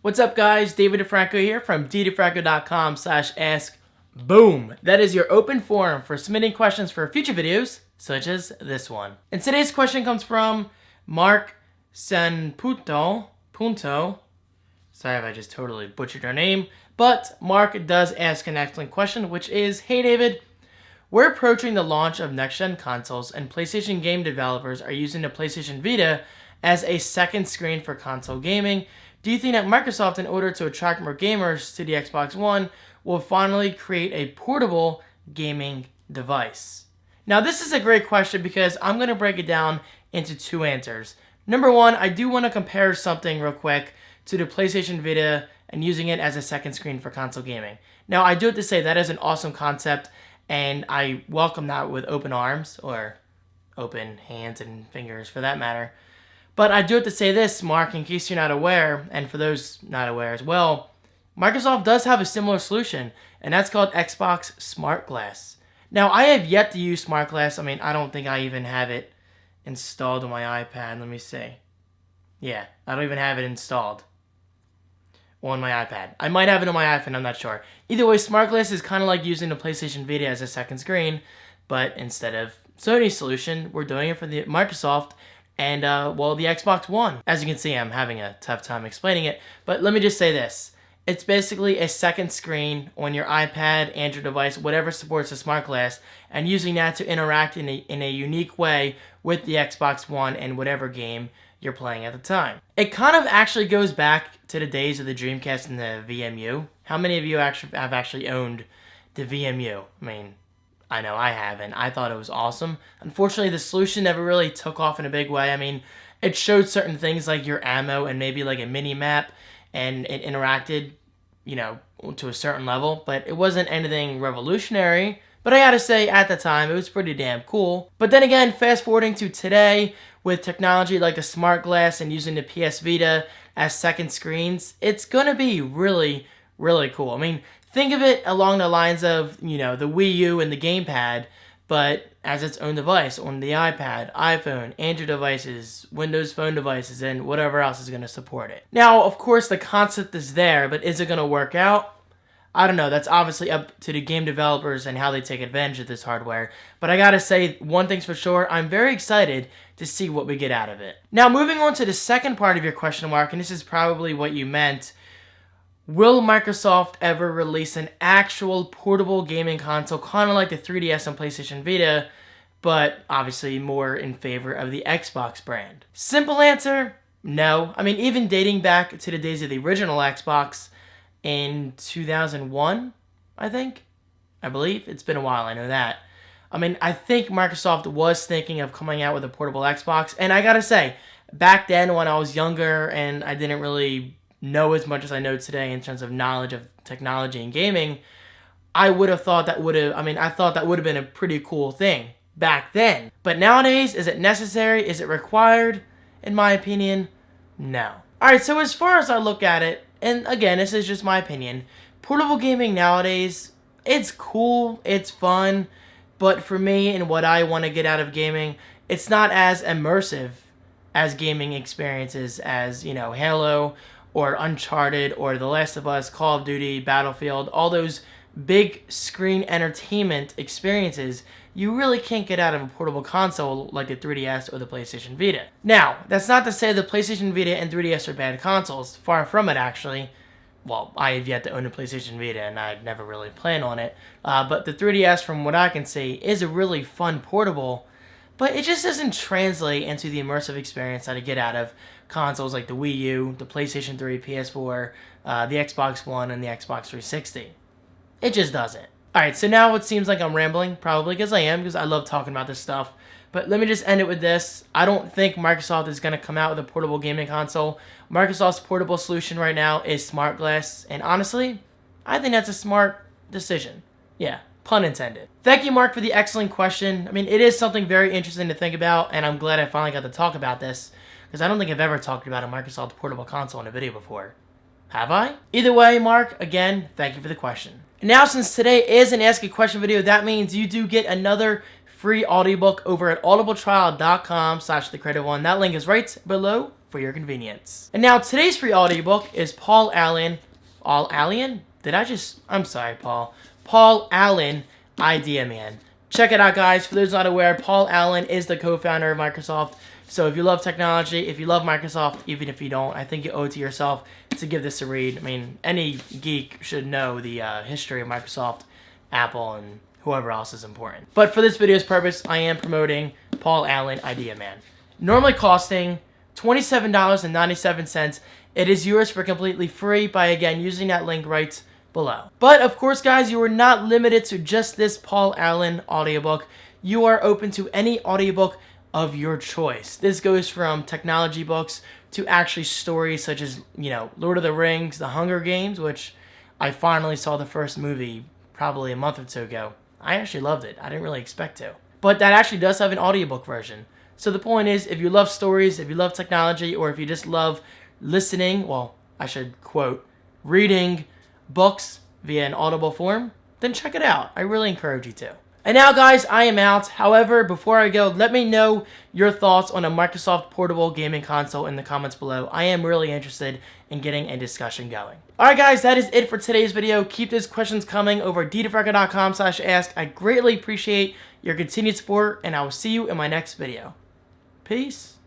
What's up, guys? David Franco here from ddefranco.com/ask. Boom! That is your open forum for submitting questions for future videos, such as this one. And today's question comes from Mark Punto. Sorry if I just totally butchered your name, but Mark does ask an excellent question, which is, hey David, we're approaching the launch of next-gen consoles, and PlayStation game developers are using the PlayStation Vita as a second screen for console gaming. Do you think that Microsoft, in order to attract more gamers to the Xbox One, will finally create a portable gaming device? Now, this is a great question because I'm going to break it down into two answers. Number one, I do want to compare something real quick to the PlayStation Vita and using it as a second screen for console gaming. Now, I do have to say that is an awesome concept, and I welcome that with open arms, or open hands and fingers for that matter. But I do have to say this, Mark, in case you're not aware, and for those not aware as well, Microsoft does have a similar solution, and that's called Xbox Smart Glass. Now, I have yet to use Smart Glass. I mean, I don't think I even have it installed on my iPad. Let me see. Yeah, I don't even have it installed on my iPad. I might have it on my iPhone, I'm not sure. Either way, Smart Glass is kind of like using the PlayStation Vita as a second screen, but instead of Sony's solution, we're doing it for the Microsoft and, well, the Xbox One. As you can see, I'm having a tough time explaining it, but let me just say this. It's basically a second screen on your iPad, Android device, whatever supports the Smart Glass, and using that to interact in a unique way with the Xbox One and whatever game you're playing at the time. It kind of actually goes back to the days of the Dreamcast and the VMU. How many of you have actually owned the VMU? I mean, I know I haven't. I thought it was awesome. Unfortunately, the solution never really took off in a big way. I mean, it showed certain things like your ammo and maybe like a mini map, and it interacted, you know, to a certain level, but it wasn't anything revolutionary. But I gotta say, at the time, it was pretty damn cool. But then again, fast forwarding to today, with technology like the Smart Glass and using the PS Vita as second screens, it's gonna be really, really cool. I mean, think of it along the lines of, you know, the Wii U and the gamepad, but as its own device on the iPad, iPhone, Android devices, Windows Phone devices, and whatever else is going to support it. Now, of course, the concept is there, but is it going to work out? I don't know. That's obviously up to the game developers and how they take advantage of this hardware. But I gotta say, one thing's for sure, I'm very excited to see what we get out of it. Now, moving on to the second part of your question, Mark, and this is probably what you meant. Will Microsoft ever release an actual portable gaming console, kind of like the 3DS and PlayStation Vita, but obviously more in favor of the Xbox brand? Simple answer, no. I mean, even dating back to the days of the original Xbox in 2001, I believe. It's been a while, I know that. I mean, I think Microsoft was thinking of coming out with a portable Xbox, and I gotta say, back then when I was younger and I didn't really know as much as I know today in terms of knowledge of technology and gaming, I thought that would have been a pretty cool thing back then. But nowadays, is it necessary? Is it required? In my opinion, no. Alright, so as far as I look at it, and again, this is just my opinion, portable gaming nowadays, it's cool, it's fun, but for me and what I want to get out of gaming, it's not as immersive as gaming experiences as, you know, Halo or Uncharted or The Last of Us, Call of Duty, Battlefield, all those big screen entertainment experiences you really can't get out of a portable console like the 3DS or the PlayStation Vita. Now, that's not to say the PlayStation Vita and 3DS are bad consoles. Far from it, actually. Well, I have yet to own a PlayStation Vita, and I never really plan on it. But the 3DS, from what I can see, is a really fun portable, but it just doesn't translate into the immersive experience that I get out of consoles like the Wii U, the PlayStation 3, PS4, the Xbox One, and the Xbox 360. It just doesn't. Alright, so now it seems like I'm rambling, probably because I am, because I love talking about this stuff. But let me just end it with this. I don't think Microsoft is going to come out with a portable gaming console. Microsoft's portable solution right now is Smart Glass, and honestly, I think that's a smart decision. Yeah, pun intended. Thank you, Mark, for the excellent question. I mean, it is something very interesting to think about, and I'm glad I finally got to talk about this, because I don't think I've ever talked about a Microsoft portable console in a video before. Have I? Either way, Mark, again, thank you for the question. And now, since today is an Ask a Question video, that means you do get another free audiobook over at audibletrial.com/thecreative1. That link is right below for your convenience. And now today's free audiobook is Paul Allen. I'm sorry, Paul. Paul Allen, Idea Man. Check it out, guys. For those not aware, Paul Allen is the co-founder of Microsoft. So if you love technology, if you love Microsoft, even if you don't, I think you owe it to yourself to give this a read. I mean, any geek should know the history of Microsoft, Apple, and whoever else is important. But for this video's purpose, I am promoting Paul Allen, Idea Man. Normally costing $27.97, it is yours for completely free by, again, using that link right below. But, of course, guys, you are not limited to just this Paul Allen audiobook. You are open to any audiobook of your choice. This goes from technology books to actually stories such as, Lord of the Rings, The Hunger Games, which I finally saw the first movie probably a month or two ago. I actually loved it. I didn't really expect to. But that actually does have an audiobook version. So the point is, if you love stories, if you love technology, or if you just love listening, well, I should quote, reading books via an audible form, then check it out. I really encourage you to. And now, guys, I am out. However, before I go, let me know your thoughts on a Microsoft portable gaming console in the comments below. I am really interested in getting a discussion going. Alright, guys, that is it for today's video. Keep those questions coming over ddfranco.com/ask. I greatly appreciate your continued support, and I will see you in my next video. Peace.